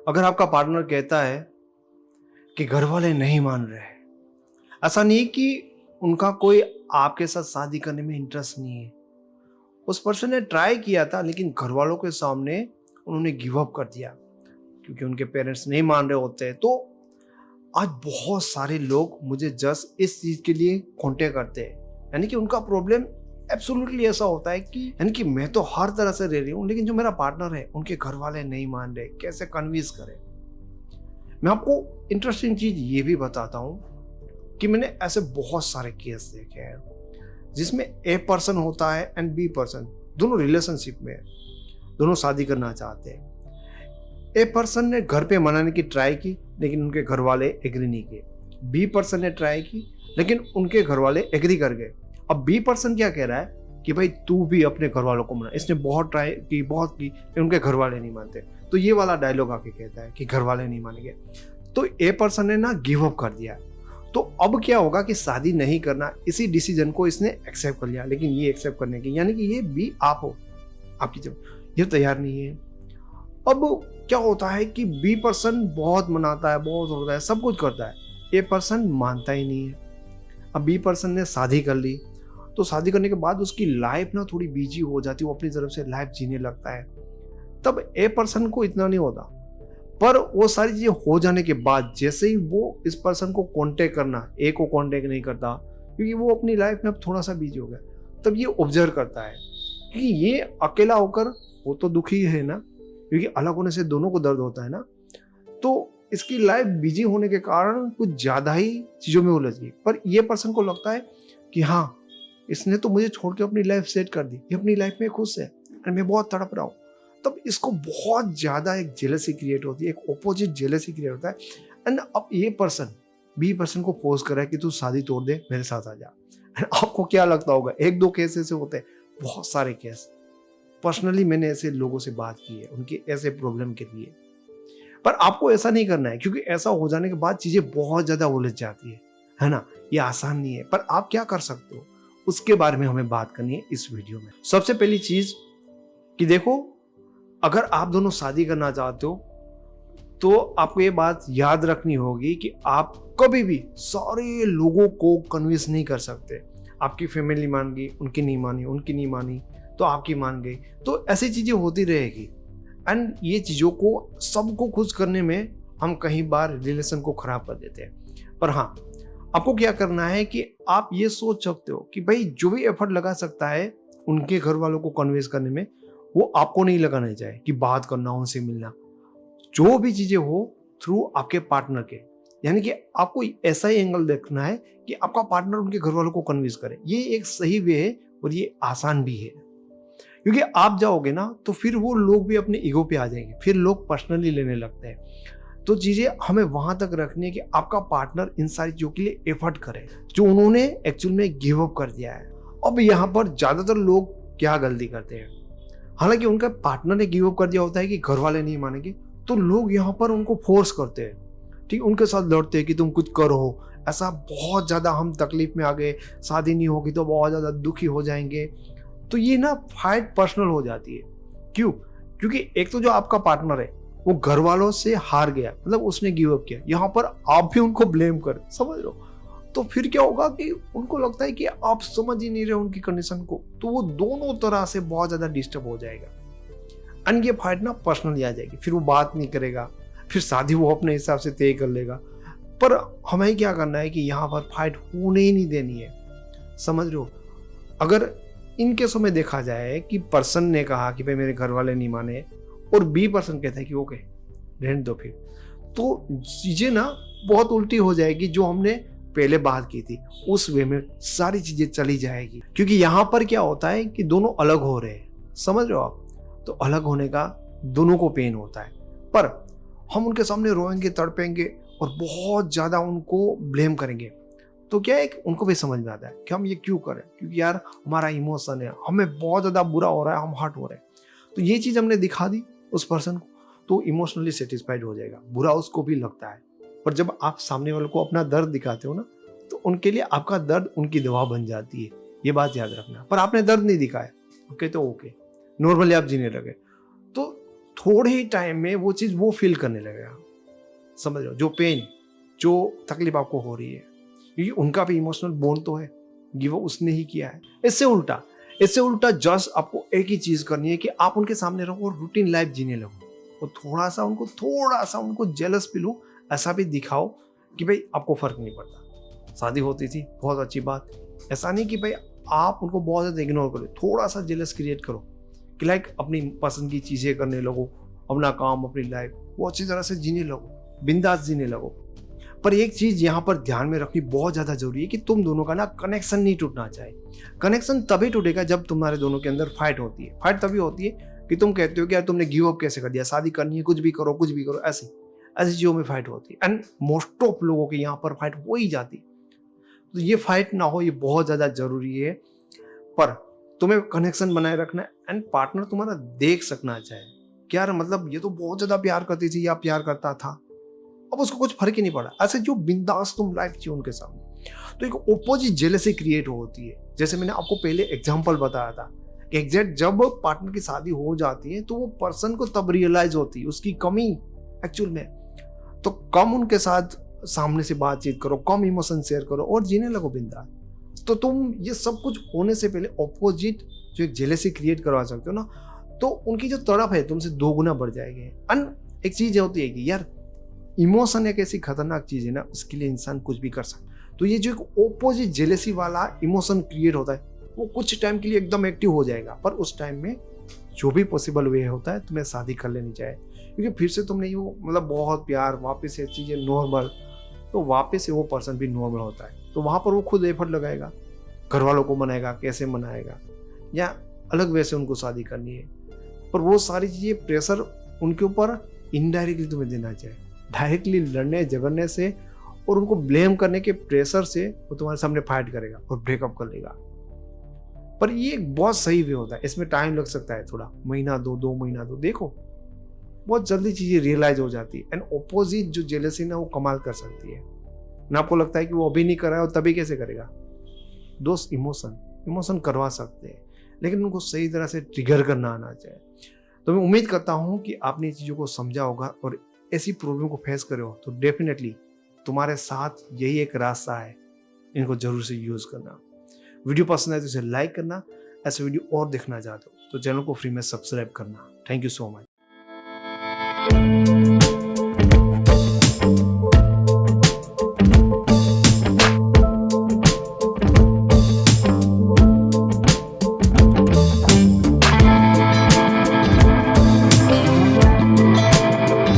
अगर आपका पार्टनर कहता है कि घर वाले नहीं मान रहे हैं, ऐसा नहीं कि उनका कोई आपके साथ शादी करने में इंटरेस्ट नहीं है। उस पर्सन ने ट्राई किया था लेकिन घर वालों के सामने उन्होंने गिव अप कर दिया क्योंकि उनके पेरेंट्स नहीं मान रहे होते हैं। तो आज बहुत सारे लोग मुझे जस्ट इस चीज़ के लिए कांटेक्ट करते हैं, यानी कि उनका प्रॉब्लम एब्सोल्युटली ऐसा होता है कि यानी कि मैं तो हर तरह से रह रही हूँ लेकिन जो मेरा पार्टनर है उनके घर वाले नहीं मान रहे, कैसे कन्विंस करें। मैं आपको इंटरेस्टिंग चीज़ ये भी बताता हूँ कि मैंने ऐसे बहुत सारे केस देखे हैं जिसमें ए पर्सन होता है एंड बी पर्सन, दोनों रिलेशनशिप में है, दोनों शादी करना चाहते हैं। ए पर्सन ने घर पे मनाने की ट्राई की लेकिन उनके घर वाले एग्री नहीं किए। बी पर्सन ने ट्राई की लेकिन उनके घर वाले एग्री कर गए। अब बी पर्सन क्या कह रहा है कि भाई तू भी अपने घर वालों को मना, इसने बहुत ट्राई की, बहुत की, लेकिन उनके घर वाले नहीं मानते। तो ये वाला डायलॉग आके कहता है कि घर वाले नहीं मानेंगे। तो ए पर्सन ने ना गिव अप कर दिया। तो अब क्या होगा कि शादी नहीं करना, इसी डिसीजन को इसने एक्सेप्ट कर लिया। लेकिन ये एक्सेप्ट करने की, यानी कि ये बी आप हो, आपकी जब ये तैयार नहीं है। अब क्या होता है कि बी पर्सन बहुत मनाता है, बहुत होता है, सब कुछ करता है, ए पर्सन मानता ही नहीं है। अब बी पर्सन ने शादी कर ली, तो शादी करने के बाद उसकी लाइफ ना थोड़ी बिजी हो जाती है, वो अपनी तरफ से लाइफ जीने लगता है। तब ए पर्सन को इतना नहीं होता, पर वो सारी चीजें हो जाने के बाद जैसे ही वो इस पर्सन को कांटेक्ट करना, ए को कांटेक्ट नहीं करता क्योंकि वो अपनी लाइफ में अब थोड़ा सा बिजी हो गया, तब ये ऑब्जर्व करता है कि ये अकेला होकर वो तो दुखी है ना, क्योंकि अलग होने से दोनों को दर्द होता है ना। तो इसकी लाइफ बिजी होने के कारण कुछ ज़्यादा ही चीज़ों में उलझ गई। पर ये पर्सन को लगता है कि हाँ, इसने तो मुझे छोड़ के अपनी लाइफ सेट कर दी, ये अपनी लाइफ में खुश है और मैं बहुत तड़प रहा हूँ। तब इसको बहुत ज़्यादा एक जेलसी क्रिएट होती है, एक ऑपोजिट जेलसी क्रिएट होता है। एंड अब ये पर्सन बी पर्सन को फोर्स कर रहा है कि तू शादी तोड़ दे, मेरे साथ आ जा। आपको क्या लगता होगा? एक दो केस ऐसे होते हैं, बहुत सारे केस। पर्सनली मैंने ऐसे लोगों से बात की है उनके ऐसे प्रॉब्लम के लिए। पर आपको ऐसा नहीं करना है क्योंकि ऐसा हो जाने के बाद चीजें बहुत ज्यादा उलझ जाती है ना। ये आसान नहीं है, पर आप क्या कर सकते हो उसके बारे में हमें बात करनी है इस वीडियो में। सबसे पहली चीज कि देखो, अगर आप दोनों शादी करना चाहते हो तो आपको ये बात याद रखनी होगी कि आप कभी भी सारे लोगों को कन्विंस नहीं कर सकते। आपकी फैमिली मान गई, उनकी नहीं मानी, उनकी नहीं मानी तो आपकी मान गई, तो ऐसी चीजें होती रहेगी। एंड ये चीज़ों को सबको खुश करने में हम कई बार रिलेशन को खराब कर देते हैं। पर हाँ, आपको क्या करना है कि आप ये सोच सकते हो कि भाई जो भी एफर्ट लगा सकता है उनके घर वालों को कन्विंस करने में, वो आपको नहीं लगाना चाहिए कि बात करना, उनसे मिलना। जो भी चीज़ें हो थ्रू आपके पार्टनर के, यानी कि आपको ऐसा ही एंगल देखना है कि आपका पार्टनर उनके घर वालों को कन्विंस करे। ये एक सही वे है और ये आसान भी है, क्योंकि आप जाओगे ना तो फिर वो लोग भी अपने ईगो पे आ जाएंगे, फिर लोग पर्सनली लेने लगते हैं। तो चीज़ें हमें वहां तक रखनी है कि आपका पार्टनर इन सारी चीज़ों के लिए एफर्ट करे जो उन्होंने एक्चुअल में गिव अप कर दिया है। अब यहाँ पर ज़्यादातर लोग क्या गलती करते हैं, हालांकि उनका पार्टनर ने गिव अप कर दिया होता है कि घर वाले नहीं मानेंगे, तो लोग यहाँ पर उनको फोर्स करते हैं, ठीक, उनके साथ लड़ते हैं कि तुम कुछ करो। ऐसा बहुत ज़्यादा हम तकलीफ में आ गए, शादी नहीं होगी तो बहुत ज़्यादा दुखी हो जाएंगे। तो ये ना फाइट पर्सनल हो जाती है। क्यों? क्योंकि एक तो जो आपका पार्टनर है वो घर वालों से हार गया, मतलब उसने गिव अप किया, यहाँ पर आप भी उनको ब्लेम कर, समझ लो। तो फिर क्या होगा कि उनको लगता है कि आप समझ ही नहीं रहे उनकी कंडीशन को, तो वो दोनों तरह से बहुत ज्यादा डिस्टर्ब हो जाएगा। एंड ये फाइट ना पर्सनली आ जाएगी, फिर वो बात नहीं करेगा, फिर शादी वो अपने हिसाब से तय कर लेगा। पर हमें क्या करना है कि यहाँ पर फाइट होने ही नहीं देनी है, समझ रहे हो। अगर इन केसों में देखा जाए कि पर्सन ने कहा कि भाई मेरे घर वाले नहीं माने और बी पर्सन कहता है कि ओके रहने दो, फिर तो चीजें ना बहुत उल्टी हो जाएगी। जो हमने पहले बात की थी उस वे में सारी चीजें चली जाएगी, क्योंकि यहाँ पर क्या होता है कि दोनों अलग हो रहे हैं, समझ रहे हो आप। तो अलग होने का दोनों को पेन होता है, पर हम उनके सामने रोएंगे, तड़पेंगे और बहुत ज्यादा उनको ब्लेम करेंगे, तो क्या है उनको भी समझ में आता है कि हम ये क्यों करें, क्योंकि यार हमारा इमोशन है, हमें बहुत ज़्यादा बुरा हो रहा है, हम हर्ट हो रहे हैं। तो ये चीज़ हमने दिखा दी उस पर्सन को, तो इमोशनली सेटिस्फाइड हो जाएगा, बुरा उसको भी लगता है। पर जब आप सामने वाले को अपना दर्द दिखाते हो ना, तो उनके लिए आपका दर्द उनकी दवा बन जाती है, ये बात याद रखना। पर आपने दर्द नहीं दिखाया, ओके तो ओके, नॉर्मली आप जीने लगे, तो थोड़े ही टाइम में वो चीज़ वो फील करने लगेगा। समझ रहे हो? जो पेन, जो तकलीफ आपको हो रही है, क्योंकि उनका भी इमोशनल बोन तो है, ये वो उसने ही किया है। इससे उल्टा जस्ट आपको एक ही चीज़ करनी है कि आप उनके सामने रहो और रूटीन लाइफ जीने लगो। और थोड़ा सा उनको जेलस फील हो, ऐसा भी दिखाओ कि भाई आपको फ़र्क नहीं पड़ता। शादी होती थी, बहुत अच्छी बात। ऐसा नहीं कि भाई आप उनको बहुत ज़्यादा इग्नोर करो, थोड़ा-सा जेलस क्रिएट करो कि लाइक अपनी पसंद की चीज़ें करने लगो, अपना काम, अपनी लाइफ वो अच्छी तरह से जीने लगो, बिंदास जीने लगो। पर एक चीज़ यहाँ पर ध्यान में रखनी बहुत ज़्यादा ज़रूरी है कि तुम दोनों का ना कनेक्शन नहीं टूटना चाहिए। कनेक्शन तभी टूटेगा जब तुम्हारे दोनों के अंदर फाइट होती है। फाइट तभी होती है कि तुम कहते हो कि यार तुमने गिव अप कैसे कर दिया, शादी करनी है, कुछ भी करो, ऐसी ऐसी चीज़ों में फाइट होती है। एंड मोस्ट ऑफ लोगों के यहाँ पर फाइट हो ही जाती है। तो ये फाइट ना हो, ये बहुत ज़्यादा ज़रूरी है। पर तुम्हें कनेक्शन बनाए रखना है एंड पार्टनर तुम्हारा देख सकना चाहिए कि यार मतलब ये तो बहुत ज़्यादा प्यार करती थी या प्यार करता था, अब उसको कुछ फर्क ही नहीं पड़ा। ऐसे जो बिंदास तुम लाइफ जियो उनके सामने, तो एक ओपोजिट जेलसी क्रिएट होती है। जैसे मैंने आपको पहले एग्जांपल बताया था, एग्जैक्ट जब पार्टनर की शादी हो जाती है तो वो पर्सन को तब रियलाइज होती है उसकी कमी एक्चुअल में। तो कम उनके साथ सामने से बातचीत करो, कम इमोशन शेयर करो और जीने लगो बिंदास। तो तुम ये सब कुछ होने से पहले ऑपोजिट जो एक जेलसी क्रिएट करवा सकते हो ना, तो उनकी जो तड़प है तुमसे 2 गुना बढ़ जाएगी। एक चीज होती है कि यार इमोशन एक ऐसी खतरनाक चीज है ना, उसके लिए इंसान कुछ भी कर सकता है। तो ये जो एक ओपोजिट जेलेसी वाला इमोशन क्रिएट होता है, वो कुछ टाइम के लिए एकदम एक्टिव हो जाएगा, पर उस टाइम में जो भी पॉसिबल वे होता है तुम्हें शादी कर लेनी चाहिए। क्योंकि फिर से तुमने वो मतलब बहुत प्यार, वापस से चीजें नॉर्मल, तो वापस से वो पर्सन भी नॉर्मल होता है। तो वहां पर वो खुद एफर्ट लगाएगा, घर वालों को मनाएगा, कैसे मनाएगा, या अलग वे से उनको शादी करनी है। पर वो सारी चीजें प्रेशर उनके ऊपर इनडायरेक्टली तुम्हें देना चाहिए। डायरेक्टली लड़ने झगड़ने से और उनको ब्लेम करने के प्रेशर से वो तुम्हारे सामने फाइट करेगा और ब्रेकअप कर लेगा। पर ये एक बहुत सही वे होता है, इसमें टाइम लग सकता है, थोड़ा महीना 2 महीना दो, देखो बहुत जल्दी चीजें रियलाइज हो जाती है। एंड ऑपोजिट जो जेलसी ना वो कमाल कर सकती है ना। आपको लगता है कि वो अभी नहीं कर रहा है और तभी कैसे करेगा। दोस्त इमोशन करवा सकते हैं, लेकिन उनको सही तरह से ट्रिगर करना आना चाहिए। तो मैं उम्मीद करता हूं कि आपने इन चीजों को समझा होगा और ऐसी प्रॉब्लम को फेस करे हो तो डेफिनेटली तुम्हारे साथ यही एक रास्ता है, इनको जरूर से यूज करना। वीडियो पसंद है तो इसे लाइक करना, ऐसे वीडियो और देखना चाहते हो तो चैनल को फ्री में सब्सक्राइब करना। Thank you so much.